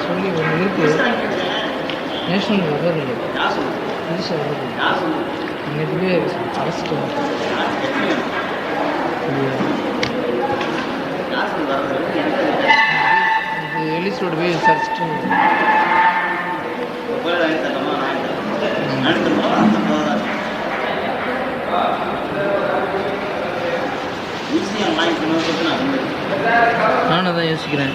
சொல்லி ஒன்று இருக்குது நேஷனல் வர்றதில்லை புதுசாக வர்றது இன்னைக்குவே அரெஸ்ட் இது எலிஸோட போய் விசாரிச்சுட்டு நானும் தான் யோசிக்கிறேன்.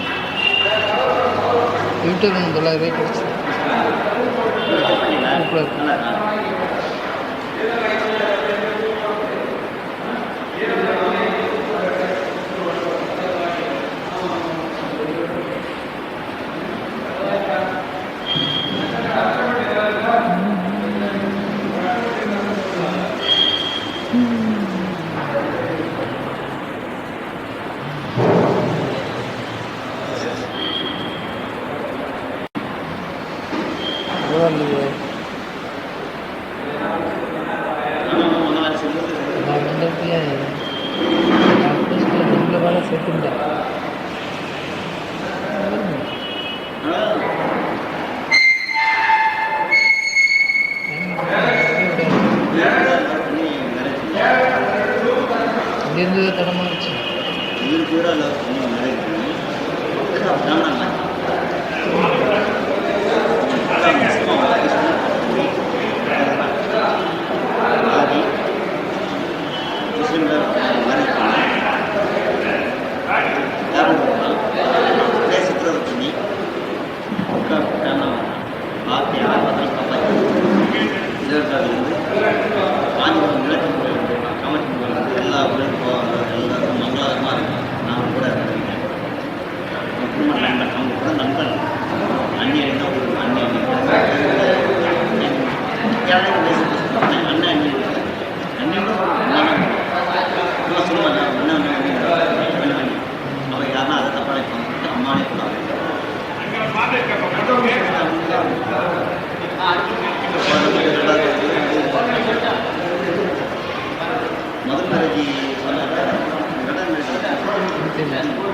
யூடியூப் 900 கிடச்சி சேர்த்துட்டேன். இங்கேருந்து தடமாச்சு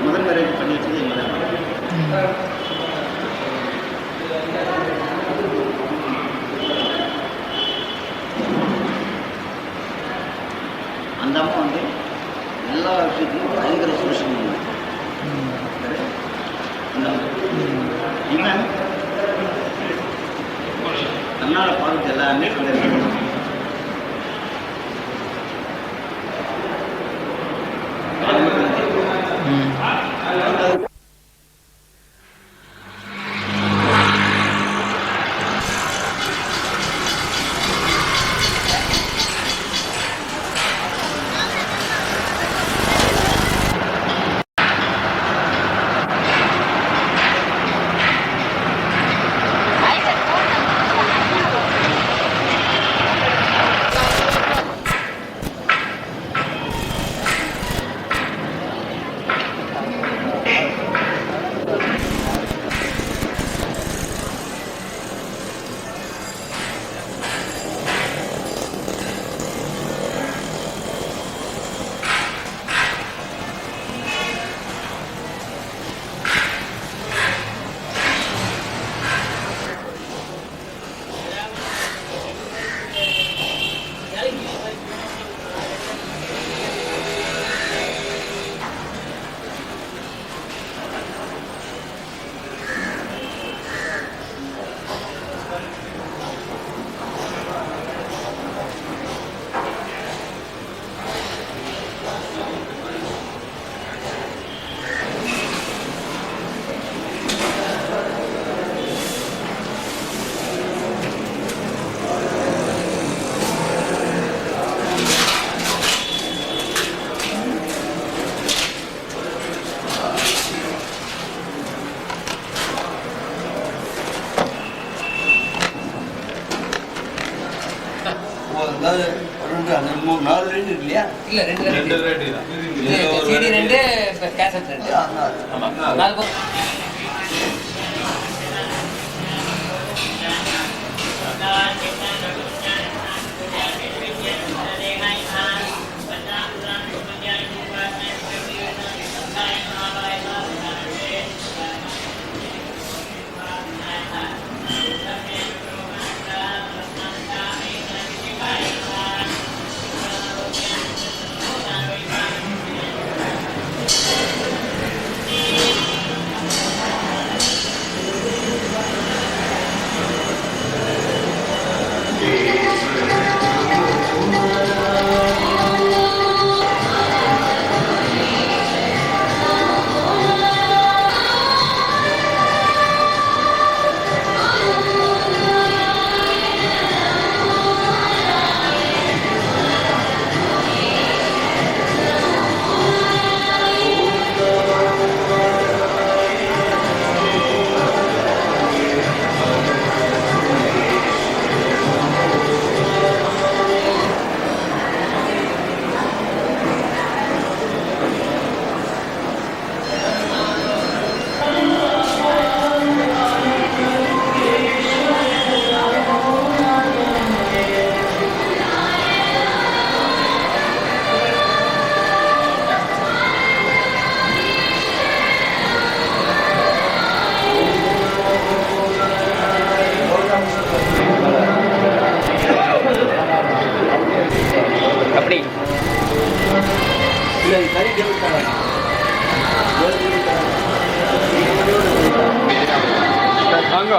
முதல் மேரேஜ் பண்ணி வச்சது அந்த அம்மா வந்து எல்லா விஷயத்தையும் பயங்கர சொல்யூஷன் இவன் தன்னால் பார்த்து எல்லாமே இல்லையா? இல்ல ரெண்டு CD 2 கேசட் 2 4 அப்படி இல்லை கறி கேள்வி வாங்க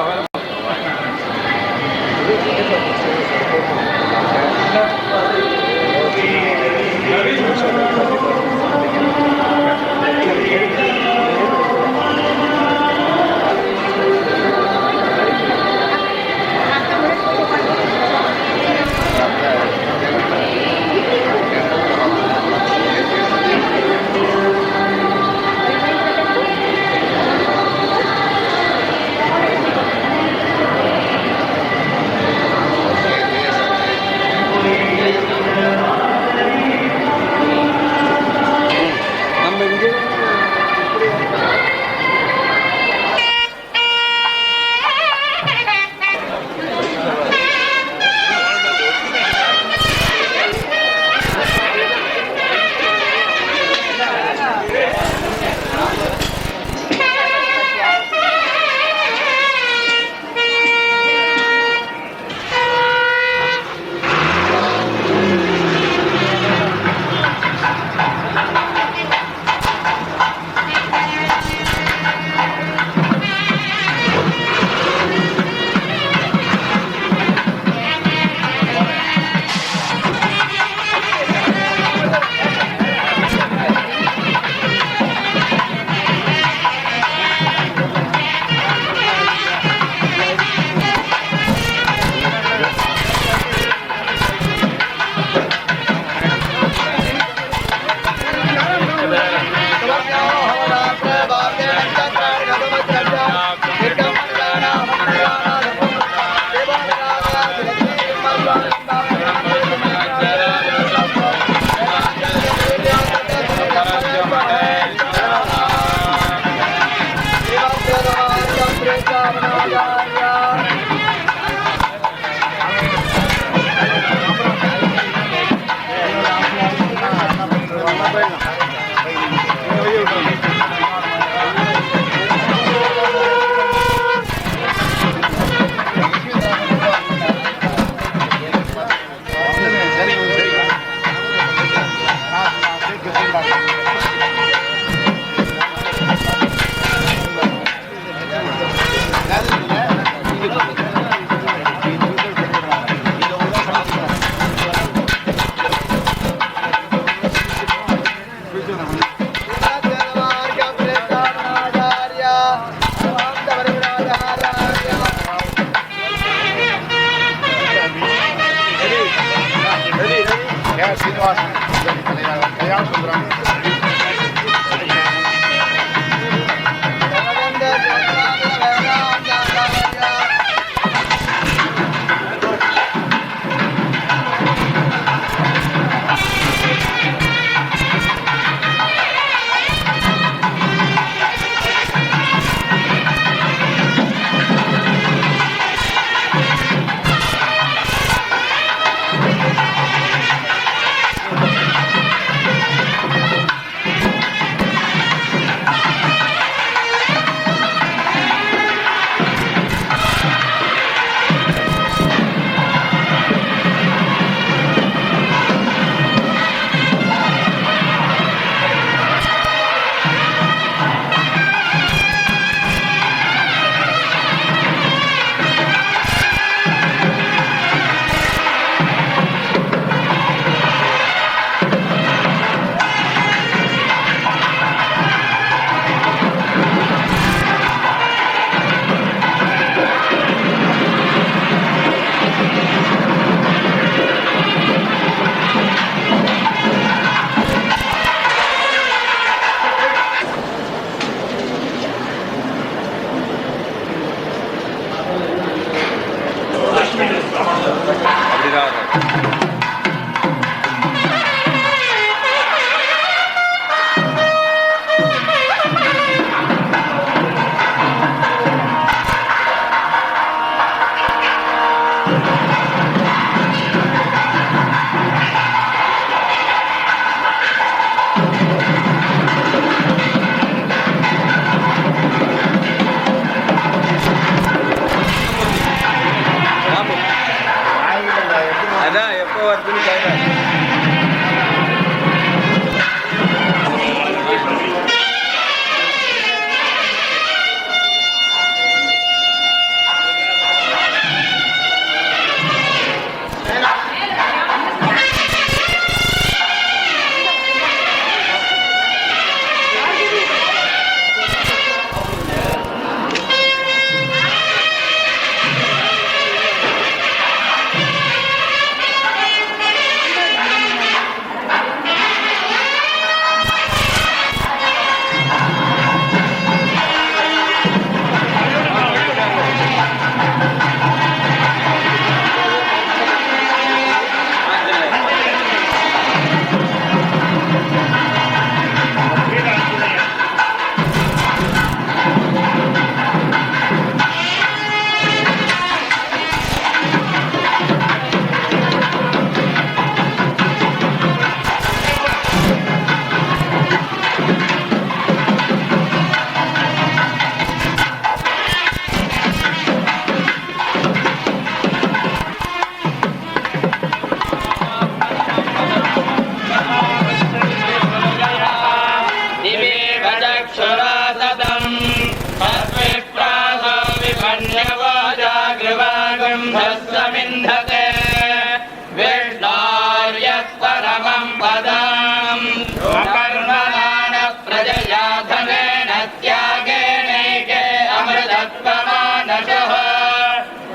तत्त्वमानसः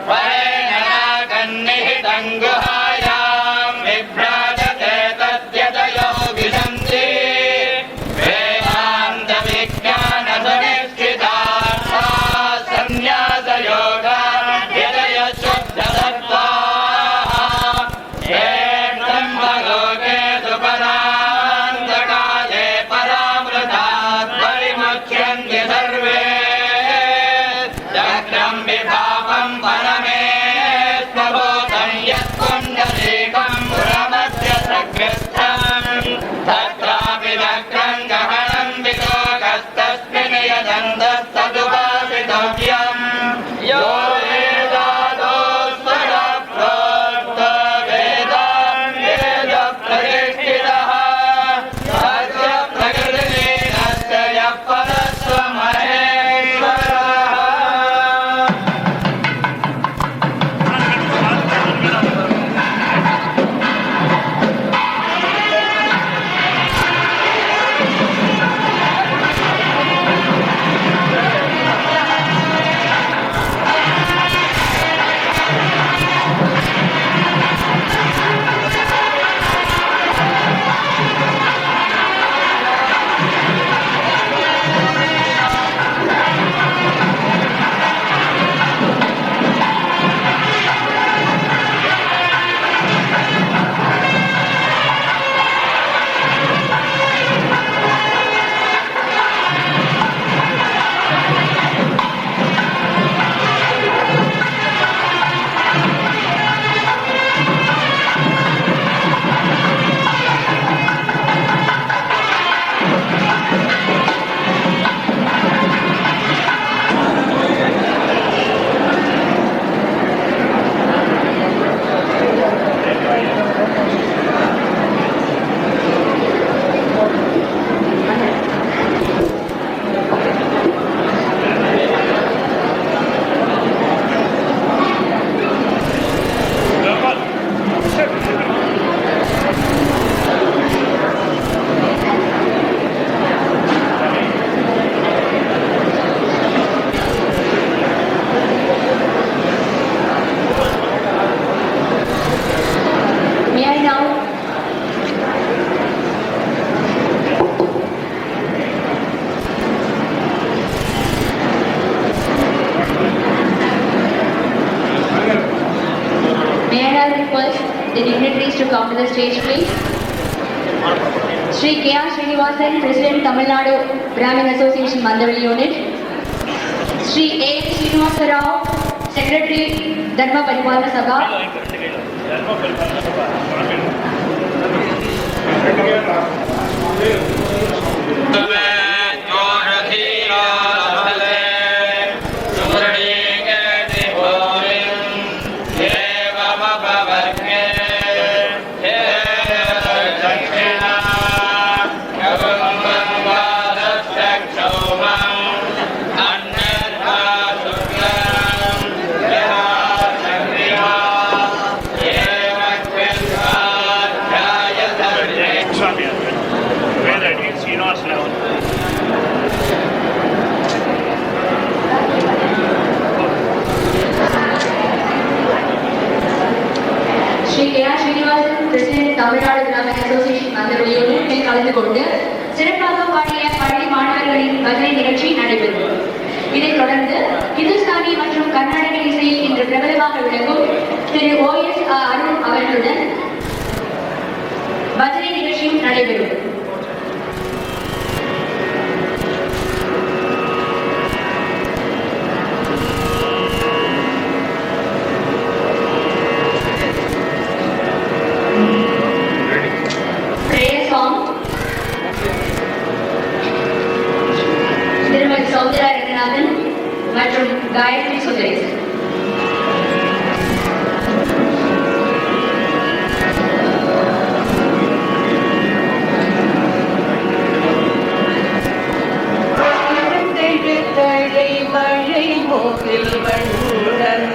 वरेण नागन्निहितं गुहायां विभ्राजते तद्यतयो विशन्ति वेदान्तविज्ञानसुनिश्चितार्थाः सन्न्यासयोगा यदयः शुद्धसत्त्वाः ये ब्रह्मलोके सुपरान्तकाले परामृतात् परिमुच्यन्ते सर्वे चक्रं विभावं परमेश्वभूतं यत्पुण्डरीकं पुरमस्य सग्रस्थं तत्रापि चक्रं गहनं विलोकस्तस्मिन् यदन्तस्तदुपासितव्यम् यो वेदादोस्वरप्रोक्तो वेदप्रतिष्ठितः तस्य प्रकृतिलीनस्य यः परस्वमहेश्वरः May I now request the dignitaries to come to the stage, please? Sri K.R. Srinivasan, President, Tamil Nadu Brahmin Association, Mandavali Unit. Sri A. Srinivasa Rao, Secretary, Dharma Paripalana Sabha. Sri K.R. Srinivasan, President, Tamil Nadu Brahmin Association, Mandavali Unit, கலந்து கொண்டு சிறப்பாக பாடிய பள்ளி மாணவர்களின் பஜனை நிகழ்ச்சி நடைபெறும். இதைத் தொடர்ந்து இந்துஸ்தானி மற்றும் கர்நாடக இசையில் இன்று பிரபலமாக விளங்கும் திரு O.S. அருண் அவர்களுடன் பஜனை நிகழ்ச்சியும் நடைபெறும். திருமதி சௌந்தரா ரங்கநாதன் மற்றும் காயத்ரி சுந்தரேசன். மழை மூக்கில் வண்ணன்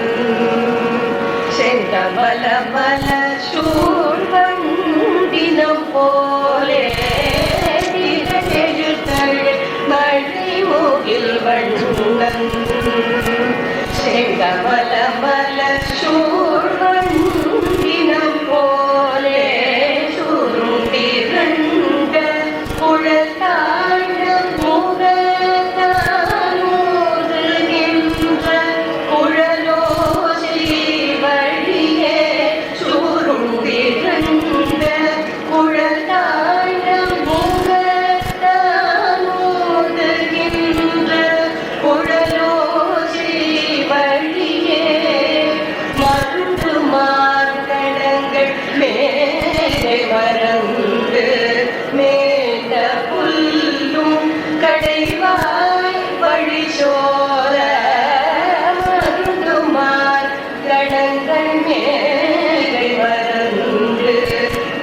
செந்தமல மல சூழ்வண்டினம் போலே மழை மூக்கில் வண்ணன் செங்கமலமல சூழ்வண்டினம் போலே சுருண்டிரண்ட குழத்தாண்ட முகத்தானூதுகின்ற குழலோசி வழியே சுருண்டிரண்ட குழத்தாண்ட முகத்தானூதுகின்ற குழலோசி வழியே மருந்து மார்கடங்கள் மேலே மறந்து மேல புல்லும் கடைவாய் வழி சோர மருந்து மார்கடங்கள் மேலே மறந்து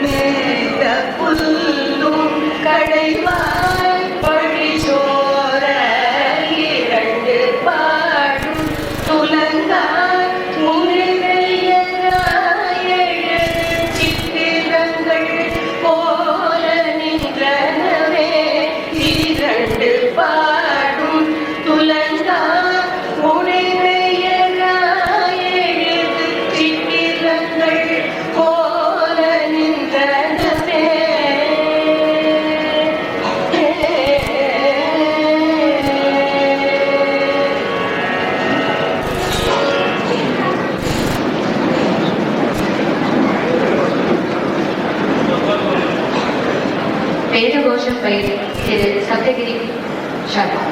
மேல புல்லும் கடைவாய் வழி சோர இரண்டு பாடும் துலங்காய் சித்திரங்கள் போல நின்றனவே இரண்டு பாடும் துலங்காய் எழுது சித்திரங்கள் போல நின்றனவே வேத கோஷம் பயிர் திரு சப்தகிரி சர்மா.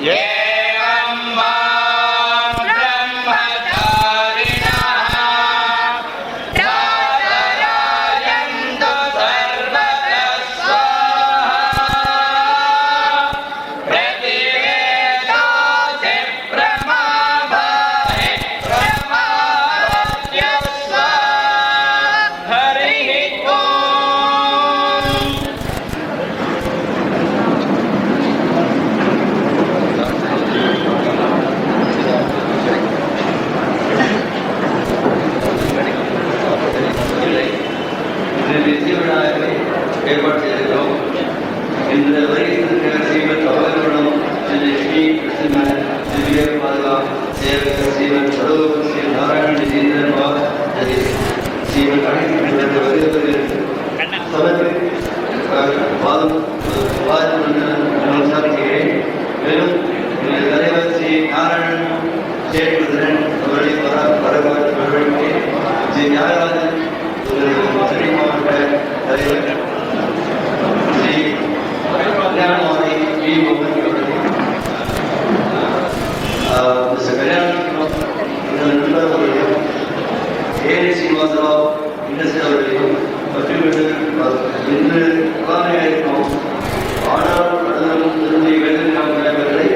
एवं ஸ்ரீமன் சரோவர் ஸ்ரீ நாராயண ஜீந்திரன் ஸ்ரீமன் நமஸ்காரிக்கிறேன். மேலும் தலைவர் ஸ்ரீ நாராயணன் சேட்புத்திரன் அவருடைய வரவேற்பு ஸ்ரீ ஞானராஜன் சென்னை மாவட்ட தலைவர் ஸ்ரீ ஞானமாரி வி மோகன் நண்பர்களுடைய ஏழை சீனிவாசராவ் இண்டஸ்ட்ரி அவர்களையும் மற்றும் இன்று உட்கார்ந்திருக்கும் ஆனால் திருமதி வேதநாம் தலைவர்களை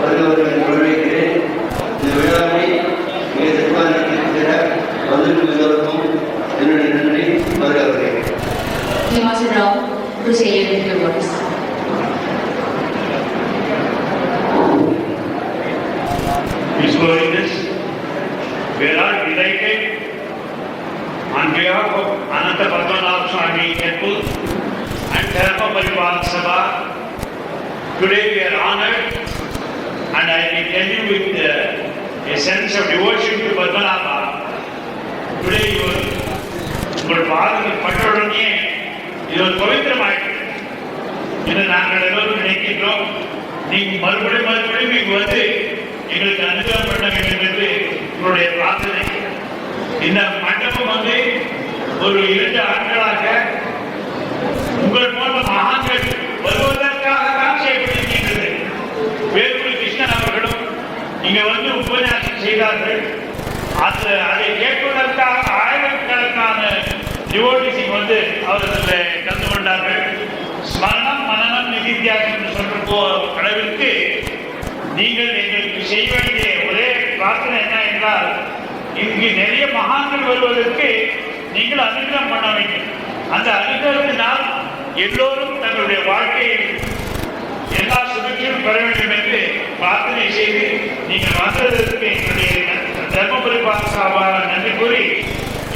வருகிறவர்களை வரவேற்கிறேன். இந்த விழாவை மிக சிறப்பாக நடத்தியிருக்கிற வந்திருக்கும் எல்லோருக்கும் என்னுடைய நன்றி வருகிறவர்களே. to say a few words. His Holiness, we are delighted on behalf of Ananta Padmanabh Swami Temple and Dharma Parivar Sabha. Today we are honored, and I will tell you with a sense of devotion to Padmanabha. Today உங்கள் பாதங்கள் பட்டவுடனே இது ஒரு பவித்திரமாயிட்டு இதை நாங்கள் எல்லோரும் நினைக்கின்றோம். நீங்கள் மறுபடியும் இங்கு வந்து எங்களுக்கு அனுகிரகம் பண்ண வேண்டும் என்று உங்களுடைய பிரார்த்தனை. இந்த மண்டபம் வந்து ஒரு 2 ஆண்டுகளாக உங்கள் போன்ற மகான்கள் வருவதற்காக தான் செய்யப்பட்டிருக்கின்றது. வேலுக்குடி கிருஷ்ணன் அவர்களும் இங்க வந்து உபன்யாசம் செய்தார்கள். அதை கேட்பதற்காக ஆயிரக்கணக்கான டிவோட்டிஸ் வந்து அவர்கள் கலந்து கொண்டார்கள். ஸ்மரணம் மனநம் நிதித்தியாசம் என்று சொல்ற அளவிற்கு நீங்கள் எங்களுக்கு செய்ய வேண்டிய ஒரே பிரார்த்தனை என்ன என்றால், இங்கு நிறைய மகான்கள் வருவதற்கு நீங்கள் அனுகிரகம் பண்ண வேண்டும். அந்த அனுகிரகத்தினால் எல்லோரும் தங்களுடைய வாழ்க்கையில் எல்லா சுபிட்சையும் பெற வேண்டும் என்று பிரார்த்தனை செய்து நீங்கள் வந்ததற்கு எங்களுடைய தர்மபுரி பாதுகாப்பாக நன்றி கூறி,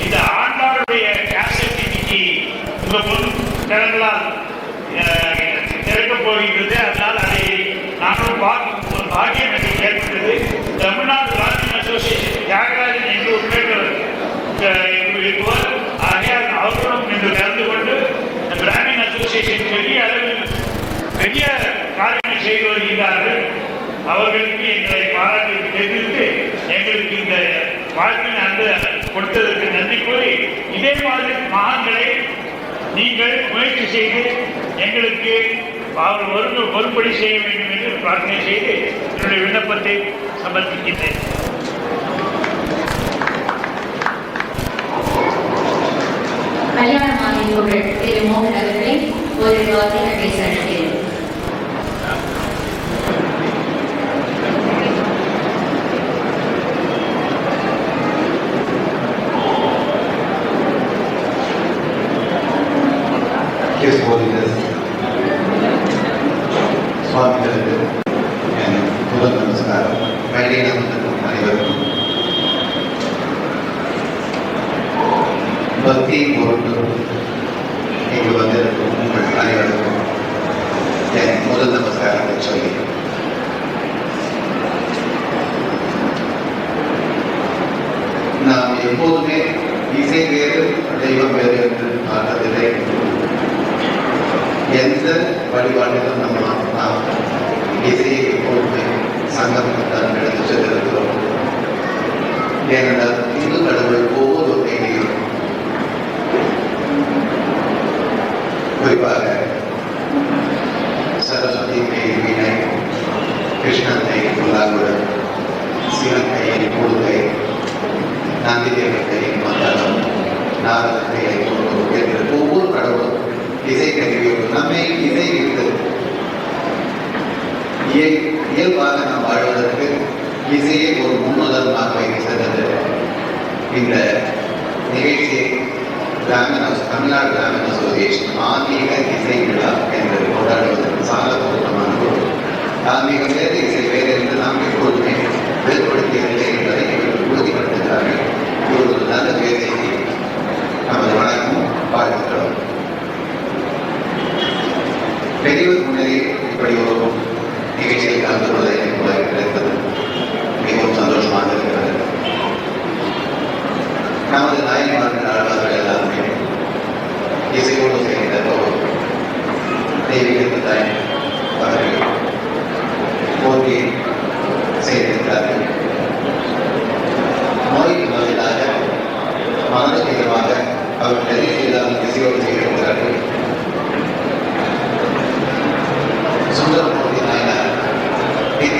இந்த ஆண்டாளுடைய கேசட் இன்னைக்கு உங்க பொன் திறங்களால் திறக்கப் போகின்றது. அதனால் அதை நாங்களும் பார்க்கும் ஒரு பாக்கியம் எனக்கு ஏற்பட்டது. தமிழ்நாடு ராஜ்யம் அசோசியேஷன் தியாகராஜன் என்று இருப்பவர் ஆகையால் அவர்களும் இன்று கலந்து கொண்டு இந்த பிராமின் அசோசியேஷன் பெரிய அளவில் பெரிய காரியங்கள் செய்து வருகின்றார்கள். அவர்களுக்கு எங்களை பாராட்டி தெரிவித்து எங்களுக்கு இந்த வாழ்க்கையின் அந்த கொடுத்ததற்கு நன்றி கூறி, இதே மாதிரி மகான்களை நீங்கள் முயற்சி செய்து எங்களுக்கு அவர்கள் வரும்படி செய்ய வேண்டும் என்று பிரார்த்தனை செய்து என்னுடைய விண்ணப்பத்தை சமர்ப்பிக்கின்றேன். கல்யாணமான திரு மோகன் அவர்களை ஒரு வார்த்தை பேச அழைக்கிறேன். His Holiness சுவாமிகளுக்கு என் முதல் நமஸ்காரம். வயலே நமக்கும் அனைவருக்கும் பக்தியை பொருட்டு இங்கு வந்திருக்கும் உங்கள் அனைவருக்கும் என் முதல் நமஸ்காரத்தை சொல்லி, நாம் எப்போதுமே இசை வேறு தெய்வம் வேறு என்று பார்த்ததில்லை. எந்த வழிபாட்டிலும் நாம் இசையை எப்போதுமே சங்கமத்தான் எடுத்து சென்றிருக்கிறோம். ஏனென்றால் இந்து கடவுள் ஒவ்வொரு தேதியும் குறிப்பாக சரஸ்வதி கையில் வீணை, கிருஷ்ணன் கையில் புல்லாங்குழல், சிவன் கையில் கூடுகை, நந்திதேவன் கையில் மத்தளம், நாரதன் கையில் தோடு என்று ஒவ்வொரு கடவுளும் இசை கருவியோடு நம்மை இசை இருக்கிறது. இயல்பாக நாம் வாழ்வதற்கு இசையை ஒரு முன்னுதாரணமாக வைத்து சென்றது. இந்த நிகழ்ச்சியை தமிழ்நாடு கிராமின் அசோசியேஷன் ஆன்மீக இசை விழா என்று கொண்டாடுவதற்கு சால பொருத்தமானது. ஆன்மீகம் வேறு இசை வேறு என்று நாம் எப்பொழுதுமே வேறுபடுத்தியதில்லை என்பதை இவர்கள் உறுதிப்படுத்துகிறார்கள். இது ஒரு நல்ல வேலையை நமது வணக்கம் வாழ்த்துக்கிறோம். பெரியவர் முன்னரே இப்படி ஒரு நிகழ்ச்சியில் கலந்து கொள்வதை எனக்கு கிடைத்தது மிகவும்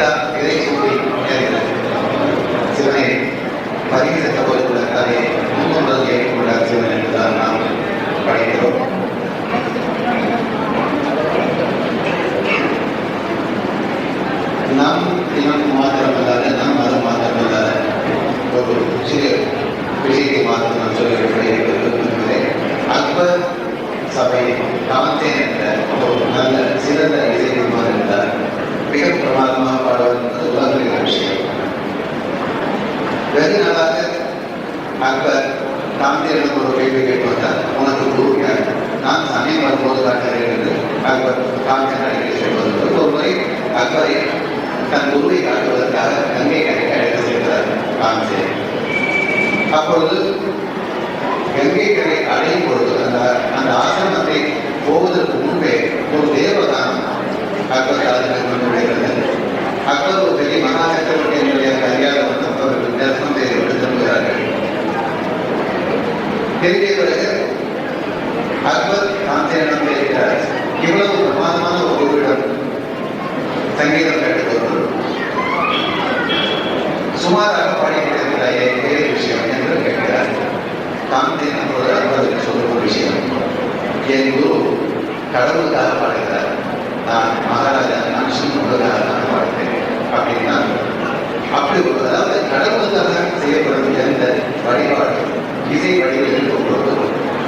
பிதா இதை சூடி சிவனை பரிசத்த போல அதை முன்கொண்டது ஏற்றுக்கொண்டார் சிவன் என்றுதான் நாம் படிக்கிறோம். நம் இனம் மாத்திரமல்லாத நம் மதம் மாத்திரமல்லாத ஒரு சிறு விஷயத்தை மாத்திரம் நான் சொல்லியிருக்கிறேன். அக்பர் சபை காந்தேன் என்ற ஒரு நல்ல சிறந்த இசைக்குமார் இருந்தார். மிக பிரமாதமாக பாடுவது உலகிற விஷயம். வெகு நாளாக அக்பர் காந்தேனிடம் ஒரு கேள்வி கேட்பார், உனக்கு குரு யார்? நான் சமயம் வரும்போது காட்டுகிறேன் என்று அக்பர் காந்தேன் அடிக்கடி சொல்வது. ஒரு முறை அக்பரை தன் குருவை காட்டுவதற்காக கங்கை கரைக்கு அழைத்து சென்றார் காந்தேன். அப்பொழுது கங்கை கரை அடையும் பொழுது அந்த ஆசிரமத்தை போவதற்கு முன்பே ஒரு தேவகானம் அக்பர் காலத்தில் கொண்டு அக்பர் ஒரு பெரிய மகா சக்கரவர்த்தியினுடைய கல்யாணம் வந்து தரிசனம் செய்து விட்டு திரும்புகிறார்கள். திரும்பிய பிறகு அக்பர் காந்தேனிடம் பேசுகிறார், இவ்வளவு பிரமாதமான ஒரு குருவிடம் சங்கீதம் கற்றுக்கொண்டு சுமாராக பாடிக்கொண்டிருக்கிறாயே வேறு விஷயம் என்று கேட்கிறார். காந்தேன் அப்பொழுது அக்பருக்கு சொல்லும் ஒரு விஷயம், என் குரு கடவுளுக்காக பாடுகிறார், நான் மகாராஜா நான் சிவனுக்காக நான் பாடுகிறேன் அப்படின்னா அப்படி ஒரு அதாவது கடவுளுக்காக செய்யப்படும் எந்த வழிபாடு இசை வழியில் இருக்கும் பொழுது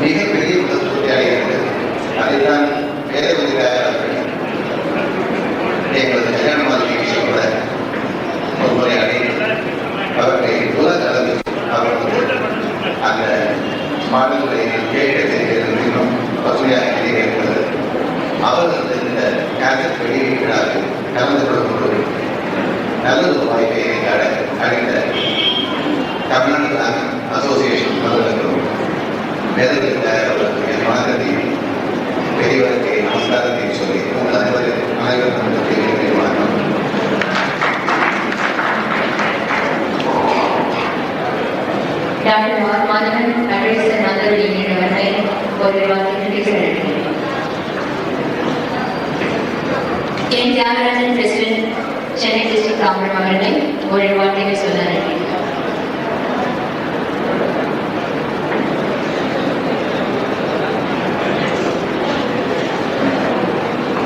மிகப்பெரிய முதல் அடைகிறது. அதைத்தான் வேதவதி தயாராக எங்களது கல்யாண விஷயம் கூட ஒரு முறை அடைகிறது. அவர்களை உலக அளவில் அவர்களுக்கு அந்த பாடல்களை கேட்டு இன்னும் பசுமையாக இருக்கிறது. அவர்கள் இந்த கேசட் வெளியிட்டார்கள். கலந்து கொள்ளும்போது நல்ல ஒரு வாய்ப்பை அடைந்த தமிழ்நாடு அசோசியேஷன் முதல்வர்களும் வேதவதி தயாரிப்பாளர்களுடைய வணக்கத்தையும் பெரியவருக்கு நமஸ்காரத்தையும் சொல்லி உங்கள் அனைவருக்கும் வணக்கம். டாக்டர் ஆர் மாதவன் நடேசன் மந்தவெளி அவர்களை ஒரு வார்த்தையில் பேச வேண்டும். என் தியாகராஜன் பிரசிடென்ட் சென்னை டிஸ்ட்ரிக்ட் தாம்பரம் அவர்களை ஒரு வார்த்தையில் சொல்ல வேண்டும்.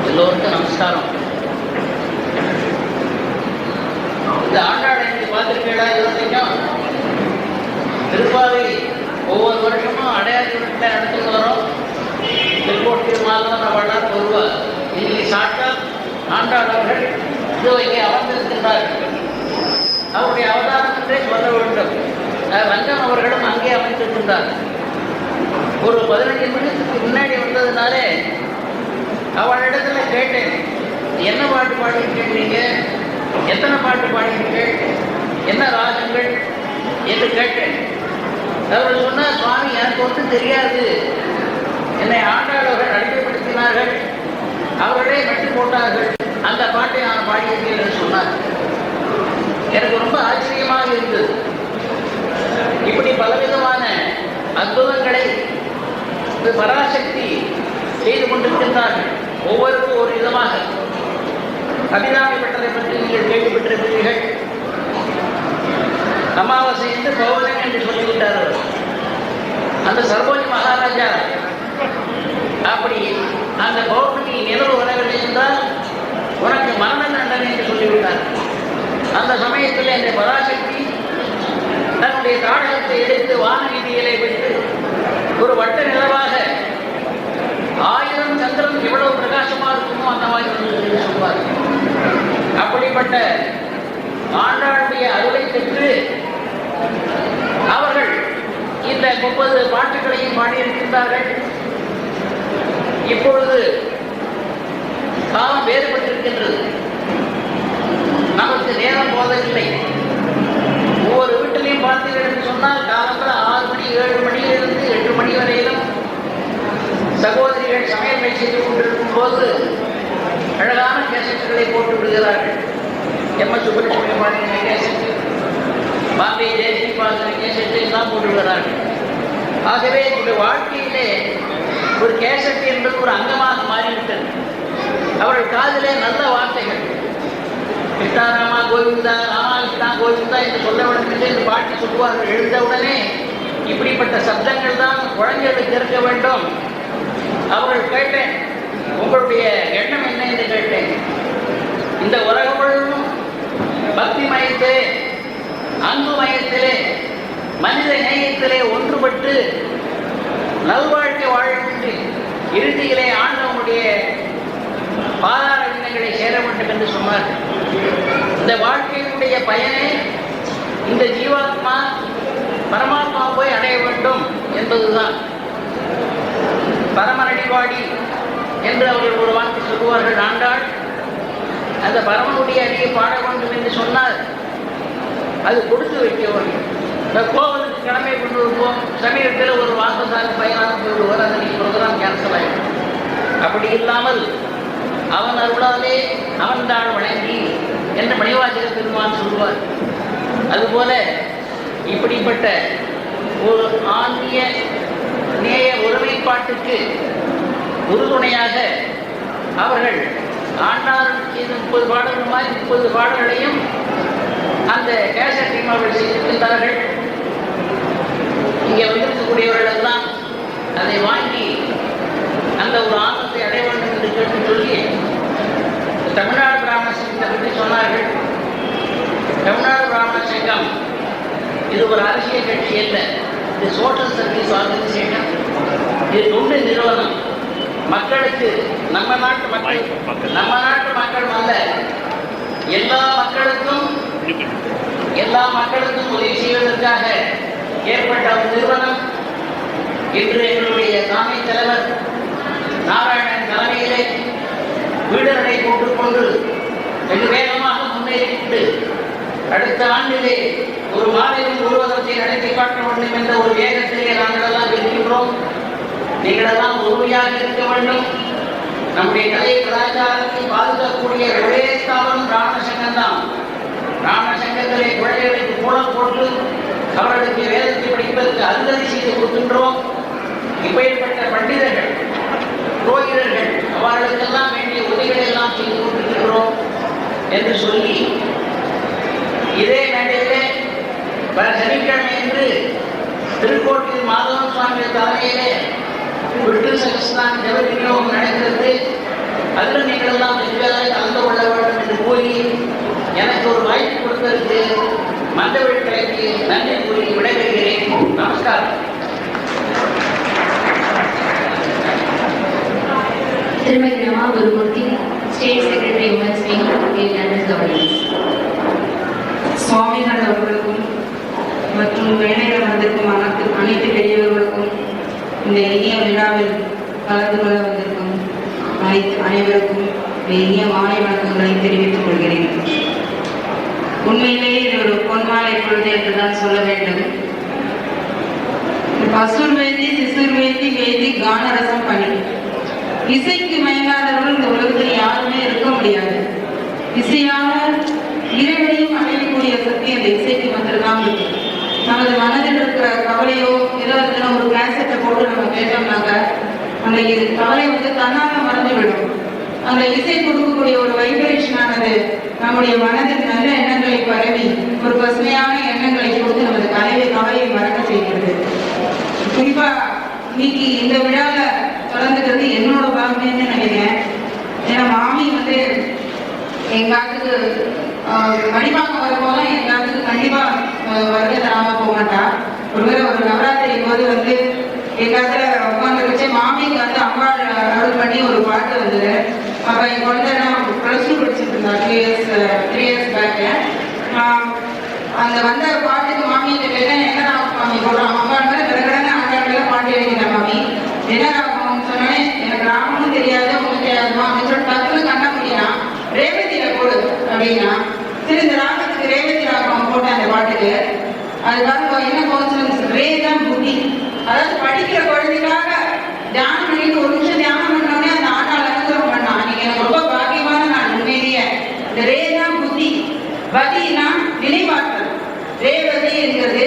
எல்லோருக்கும் நமஸ்காரம். இந்த ஆண்டாடை பார்த்துருக்கேடா இதுவரைக்கும் திருப்பாவை ஒவ்வொரு வருஷமும் அடையாளத்தில் நடத்திட்டு வரோம். திருக்கோட்டி மாதவன் அவளால் ஒருவர் இன்னைக்கு சாட்டால் ஆண்டாள் அவர்கள் இதோ இங்கே அமர்ந்திருக்கின்றார்கள். அவருடைய அவதாரம் என்றே சொல்ல வேண்டும். ரஞ்சன் அவர்களும் அங்கே அமைந்திருக்கின்றார். ஒரு 15 நிமிஷத்துக்கு முன்னாடி வந்ததுனாலே அவளிடத்துல கேட்டேன், என்ன பாட்டு பாடியிருக்கீங்க, எத்தனை பாட்டு பாடியிருக்கீர்கள், என்ன ராகங்கள் என்று கேட்டேன். அவர் சொன்னார், சுவாமி எனக்கு ஒன்றும் தெரியாது, என்னை ஆண்டாளர்கள் அடிமைப்படுத்தினார்கள், அவர்களே மெட்டு போட்டார்கள், அந்த பாட்டை நான் பாடியிருக்கேன் என்று சொன்னார். எனக்கு ரொம்ப ஆச்சரியமாக இருந்தது. இப்படி பலவிதமான அற்புதங்களை பராசக்தி செய்து கொண்டிருக்கின்றார்கள். ஒவ்வொருக்கும் ஒரு விதமாக. அபிராமி பட்டரை பற்றி நீங்கள் கேள்விப்பட்டிருக்கிறீர்கள். அமாவாசை என்று பௌர்ணமி என்று சொல்லிவிட்டார்கள். அந்த சர்வோஜி மகாராஜா அப்படி அந்த பௌர்ணமி நிலவு வரவில்லை என்றால் உனக்கு மரண தண்டனை என்று சொல்லிவிட்டார். அந்த சமயத்தில் அந்த பராசக்தி தன்னுடைய தாடகத்தை எடுத்து வான வீதிகளை விட்டு ஒரு வட்ட நிலவாக 1000 சந்திரன் எவ்வளவு பிரகாசமாக இருக்குமோ அந்த மாதிரி சொல்வார். அப்படிப்பட்ட ஆண்டாளுடைய அருளை பெற்று அவர்கள் இந்த 30 பாட்டுகளையும் பாடியிருக்கின்றார்கள். இப்பொழுது காலம் வேறுபட்டிருக்கின்றது. நமக்கு நேரம் போதவில்லை. ஒவ்வொரு வீட்டிலையும் பார்த்தீர்கள் என்று சொன்னால் காலத்தில் 6 மணி 7 மணியிலிருந்து 8 மணி வரையிலும் சகோதரிகள் சமையல் செய்து கொண்டிருக்கும் போது அழகான கேசட்டுகளை போட்டு விடுகிறார்கள். எம்.எஸ். சுப்பிரமணியம் பாடின கேசட்டு, பாம்பே ஜெயஸ்ரீ பாடின கேசட்டு எல்லாம் போட்டு விடுகிறார்கள். ஆகவே இந்த வாழ்க்கையிலே ஒரு கேசட்டு என்பது ஒரு அங்கமாக மாறிவிட்டது. அவர்கள் காதிலே நல்ல வார்த்தைகள், கிருஷ்ணாராமா கோவிந்தா, ராமாகிருஷ்ணா கோவிந்தா என்று சொல்ல வேண்டும் என்று இந்த பாட்டி சொல்லுவார்கள். எழுந்தவுடனே இப்படிப்பட்ட சப்தங்கள் தான் குழந்தைகளுக்கு இருக்க வேண்டும். அவர்கள் கேட்டேன், உங்களுடைய எண்ணம் என்ன என்று கேட்டேன். இந்த உலகம் முழுவதும் பக்தி மயத்திலே, அன்பு மயத்திலே, மனித நேயத்திலே ஒன்றுபட்டு நல்வாழ்க்கை வாழ வேண்டும், இறுதியிலே ஆண்டவனுடைய பாதார விண்ணங்களை சேர வேண்டும் என்று சொன்னார்கள். இந்த வாழ்க்கையினுடைய பயனே இந்த ஜீவாத்மா பரமாத்மா போய் அடைய வேண்டும் என்பதுதான். பரமனடிவாடி என்று அவர்கள் ஒரு வார்த்தை சொல்லுவார்கள். ஆண்டாள் அந்த பரமனுடைய அடியை பாட வேண்டும் என்று சொன்னால் அது கொடுத்து வைக்க வேண்டும். இந்த கோவிலுக்கு கடமை கொண்டு வருவோம், சமீபத்தில் ஒரு வாசசாரி பயனாக போய்விடுவார், அந்த ப்ரோக்ராம் கேன்சல் ஆகிடும். அப்படி இல்லாமல் அவன் அருளாலே அவன்தான் வழங்கி என்று மணிவாசக பெருமான் சொல்லுவார். அதுபோல இப்படிப்பட்ட ஒரு ஆன்மீக நேய ஒருமைப்பாட்டுக்கு உறுதுணையாக அவர்கள் ஆண்டாள் செய்த 30 பாடல்கள் மாதிரி 30 பாடல்களையும் அந்த கேசட்டையும் அவர்கள் செய்திருக்கின்றார்கள். இங்கே வந்திருக்கக்கூடியவர்கள் எல்லாம் அதை வாங்கி அந்த ஒரு ஆனத்தை அடைய வேண்டும் என்று கேட்டு சொல்லி தமிழ்நாடு பிராமண சங்கத்தை பற்றி சொன்னார்கள். தமிழ்நாடு பிராமண சங்கம் இது ஒரு அரசியல் கட்சி அல்ல, இது சோஷியல் சர்வீஸ் ஆர்கனைசேஷன். இது தொண்டு நிறுவனம். மக்களுக்கு நம்ம நாட்டு மக்கள் அல்ல, எல்லா மக்களுக்கும் உதவி செய்வதற்காக ஏற்பட்ட ஒரு நிறுவனம். இன்று எங்களுடைய தலைமை தலைவர் நாராயணன் தலைமையிலே வீடுகளை போட்டுக்கொண்டு வெகு வேகமாக முன்னேறிவிட்டு அடுத்த ஆண்டிலே ஒரு மாநிலம் முழுவதத்தை நடத்தி காட்ட வேண்டும் என்ற ஒரு வேகத்திலே நாங்கள் எல்லாம் இருக்கின்றோம். நீங்களெல்லாம் உறுதியாக இருக்க வேண்டும். நம்முடைய கலை கலாச்சாரத்தை பாதுகாக்கக்கூடிய ஒரே ஸ்தாபனம் பிராமண சங்கம் தான். பிராமண சங்கத்திலே குழந்தைகளுக்கு மூலம் போட்டு அவர்களுக்கு வேதத்தை படிப்பதற்கு அனுமதி செய்து கொடுக்கின்றோம். இப்படிப்பட்ட பண்டிதர்கள், புரோகிதர்கள் அவர்களுக்கெல்லாம் வேண்டிய உதவிகளை எல்லாம் செய்து கொண்டிருக்கிறோம் என்று சொல்லி இதே மேடையிலே சனிக்கிழமை என்று திருக்கோட்டில் மாதவன் சுவாமி தலைமையிலே விட்டு சகஸ்தான் ஜப விநியோகம் நடக்கிறது. அதில் நீங்கள் எல்லாம் வெற்றியாக கலந்து கொள்ள வேண்டும் என்று கூறி எனக்கு ஒரு வாய்ப்பு கொடுத்ததற்கு மந்தவெளி கலைக்கு நன்றி கூறி விடைபெறுகிறேன். நமஸ்காரம். திருமதி Rama Gurumurthy, state secretary women's wing, governance. சுவாமிகள் அவர்களுக்கும் மற்றும் மேடையில் வந்திருக்கும் அனைத்து பெரியவர்களுக்கும் இந்த இனிய விழாவில் கலந்து கொள்ள வந்திருக்கும் அனைவருக்கும் இனிய மாலை வணக்கங்களை தெரிவித்துக் கொள்கிறேன். உண்மையிலேயே இது ஒரு பொன்மாலை பொழுது என்றுதான் சொல்ல வேண்டும். பசுர் வேதி, சிசுர் வேதி, வேதி கானரசம் பணி. இசைக்கு மயங்காதவர்கள் இந்த உலகத்தில் யாருமே இருக்க முடியாது. இசையாக இறைவனையும் அடையக்கூடிய சக்தி அந்த இசைக்கு மட்டும்தான் இருக்கு. நமது மனதில் இருக்கிற கவலையோ ஏதாவது ஒரு கேசட்டை போட்டு நம்ம கேட்டோம்னாக்க அந்த கவலை தன்னால மறந்துவிடும். அந்த இசை கொடுக்கக்கூடிய ஒரு வைப்ரேஷன் ஆனது நம்முடைய மனதில் நல்ல எண்ணங்களை பரவி ஒரு பசுமையான எண்ணங்களை கொடுத்து நமது கவலையை மறக்க செய்கிறது. குறிப்பா இன்னைக்கு இந்த விழாவில் கலந்துக்கிறது என்னோட பாகமேன்னு நினைக்கிறேன். ஏன்னா மாமி எங்காத்துக்கு மணிப்பாக்கம் வரும்போதெல்லாம் எங்காத்துக்கு கண்டிப்பா வருகை தராம போக மாட்டா. ஒருவேளை ஒரு நவராத்திரி போது எங்காத்துல உட்காந்து வச்சு மாமிக்கு அம்பாள் அருள் பண்ணி ஒரு பாட்டு வந்தது. அப்ப என் குழந்தை +2 படிச்சுட்டு இருந்தா 3 இயர்ஸ் பேக்கு. அந்த வந்த பாட்டுக்கு மாமியை கேட்டேன், என்ன மாமி போடுறோம் அம்பாள் மேல கடற்கடனை ஆண்டாள் பாட்டு எழுதினேன் மாமி, என்ன ராகம்னு சொன்னேன். எனக்கு ராகமும் தெரியாது உங்களுக்கு தெரியாதுமா அப்படின்னு சொல்லிட்டு டக்குன்னு கண்ண முடியா ரேவதியில போடு அப்படின்னா, சரி இந்த ராகத்துக்கு ரேவதி ராகம் போட்டேன் அந்த பாட்டுக்கு. அது பாருங்க என்ன கோன்சிடன்ஸ், ரே தான் புத்தி. அதாவது படிக்கிற குழந்தைக்காக தியானம் பண்ணிட்டு ஒரு நிமிஷம் தியானம் பண்ணோடனே அந்த ஆண்டாள் அனுகிரகம் பண்ணா. நீங்க எனக்கு ரொம்ப பாக்கியமான நான் உண்மையிலேயே. இந்த ரே தான் புத்தி, பதினா நினைவாற்றல், ரேவதி என்கிறது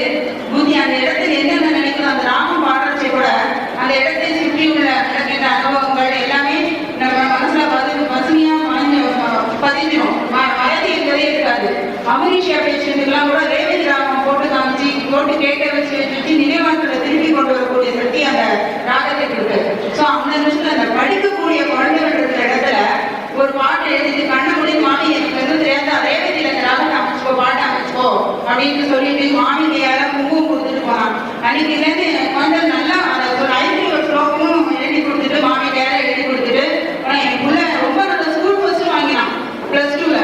புத்தி. அந்த இடத்துல என்னென்ன நினைக்கிறோம் அந்த ராமம் பாடுறச்சே கூட அந்த இடத்தை சுற்றி உள்ள நடக்கின்ற அனுபவங்கள் எல்லாமே நம்ம மனசுல பசுமையா பதிஞ்சிடும். மறதி என்பதே அப்படின்னு சொல்லிட்டு மாமி கையால குங்குமம் கொடுத்துட்டு போனான். அன்னைக்குலேருந்து எனக்கு வந்து நல்லா அதை ஒரு 5 ஸ்லோகமும் எழுதி கொடுத்துட்டு மாமி கையால எழுதி கொடுத்துட்டு என் பிள்ளை ரொம்ப நல்ல ஸ்கூல் ஃபர்ஸ்ட் வாங்கினான் +2ல.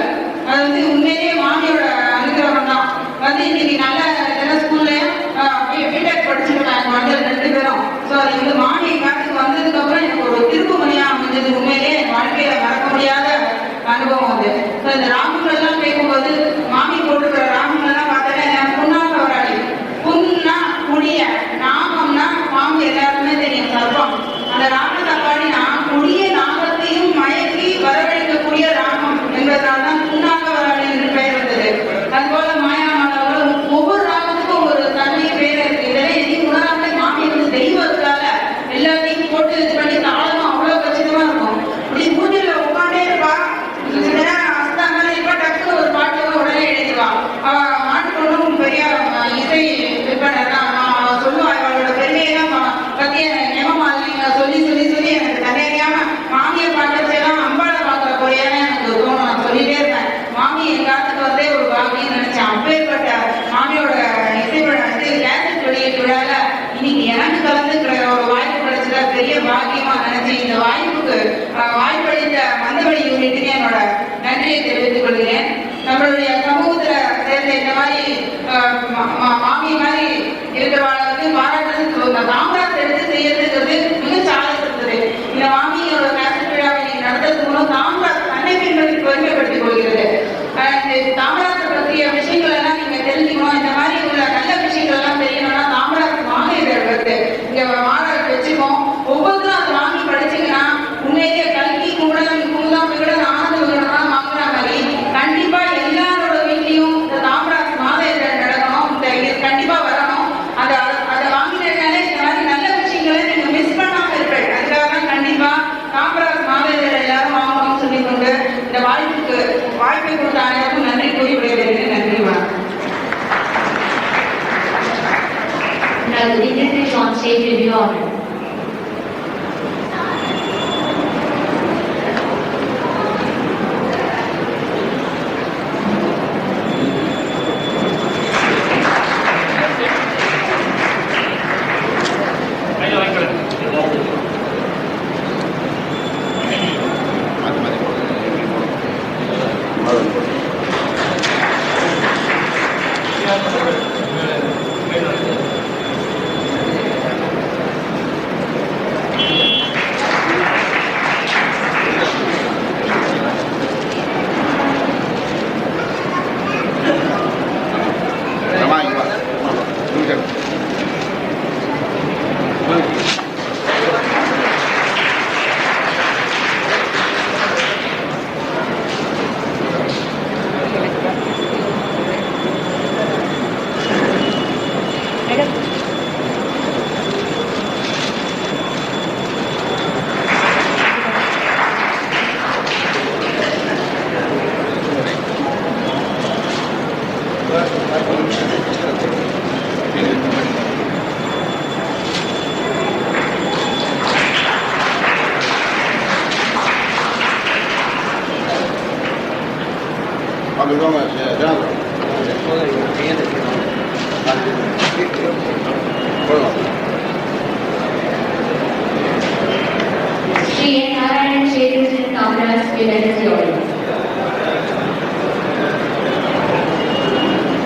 அது வந்து உண்மையிலேயே மாமியோட அனுகிரகம் தான். வந்து இன்னைக்கு நல்ல இதெல்லாம் ஸ்கூல்ல பிடெக் படிச்சுருக்காங்க வந்து 2 பேரும். ஸோ அது வந்து மாமி காலத்துக்கு வந்ததுக்கு அப்புறம் எனக்கு ஒரு திருப்பு மணியா அமைஞ்சது. உண்மையிலேயே என் வாழ்க்கையில மறக்க முடியாத அனுபவம் அது. ஸோ இந்த ராகங்கள் எல்லாம் கேட்கும்போது மாமி போட்டுக்கிற ராகங்கள் எல்லாம் பார்த்தோன்னா எனக்கு புண்ணாக வராது. புண்ணா முடிய நாகம்னா மாமி எல்லாருமே தெரியும் சர்வம். அந்த ராகத்தை பாடி நான் முடிய நாகத்தையும் மயக்கி வரவழைக்கக்கூடிய ராகம் என்பதனால தான் புண்ணாக வராது என்று பெயர் வந்தது. அதுபோல மாயாமானவர்கள் ஒவ்வொரு ராகத்துக்கும் ஒரு தனி பேர் இருக்கு. இதெல்லாம் எதையும் உணராமலே மாமி வந்து தெய்வத்தால எல்லாத்தையும் போட்டு இது பண்ணி தாளமும் அவ்வளவு கச்சிதமா இருக்கும். இப்படி பூஜையில உட்காண்டே இருப்பா. அஸ்தாங்க இருப்பா. டக்குன்னு ஒரு பாட்டு உடனே எழுதிடுவா. அவ மாட்டுக்கொண்டும் பெரிய இசை விற்பனர் தான். சொல்லுவா அவளோட பெருமையெல்லாம் பத்தி நியமமாதிரிங்க சொல்லி சொல்லி சொல்லி எனக்கு தனியாம மாமியை பார்க்கறதெல்லாம் அம்பாளை பார்க்குற போறியான்னு எனக்கு தோணும். நான் சொல்லிட்டே இருப்பேன். மாமி என் காலத்துக்கு வந்தே ஒரு பாகின்னு நினைச்சேன். அப்பேற்பட்ட மாமியோட இசை கேசட் வெளியீட்டு விழால இன்னைக்கு எனக்கு கலந்துக்கிற ஒரு வாய்ப்பு கிடைச்சத பெரிய பாக்கியமா நினைச்சு இந்த வாய்ப்புக்கு வாய்ப்பளித்த மந்தவெளி யூனிட்டுக்கு என்னோட நன்றியை தெரிவித்துக் கொள்கிறேன். நம்மளுடைய சமூகத்துல சேர்ந்த இந்த மாதிரி மாமி மாதிரி இருக்கிறவங்களுக்கு பாராட்டுறது காமராஜ் எடுத்து செய்யறதுங்கிறது மிக சாதனை. இந்த மாமியோட கேசட் விழாவை நீங்க நடத்துறது மூலம் காமராஜ் தன்னை பெருமைப்படுத்திக் கொள்கிறது. காமராஜர் பற்றிய விஷயங்கள் எல்லாம் நீங்க தெரிஞ்சுக்கணும். இந்த மாதிரி உள்ள நல்ல விஷயங்கள் எல்லாம் தெரியணும்னா காமராஜர் மாநிலர் வருது இங்க மாநாடு வச்சுக்கோம். ஒவ்வொருத்தரும் அதை வாங்கி படிச்சீங்கன்னா உண்மையிலேயே கல்வி குமுதம் விகடன் ஆனந்த விகடனா வாங்குற மாதிரி கண்டிப்பா எல்லாரோட வீட்லயும் இந்த காமராஜ் மாதேதர் நடக்கணும். இந்த கண்டிப்பா வரணும். அதை வாங்கினாலே இந்த மாதிரி நல்ல விஷயங்களை நீங்க மிஸ் பண்ணாம இருப்பேன். அதுக்காக தான் கண்டிப்பா காமராஜ் மாதேதர் எல்லாரும் வாங்கணும்னு சொல்லிக்கொண்டு இந்த வாய்ப்பை கொடுத்த அனைவருக்கும் நன்றி கூறி விடைபெறுகிறேன். நன்றி. Now the dignitaries on stage will be honored. Vamos, vamos.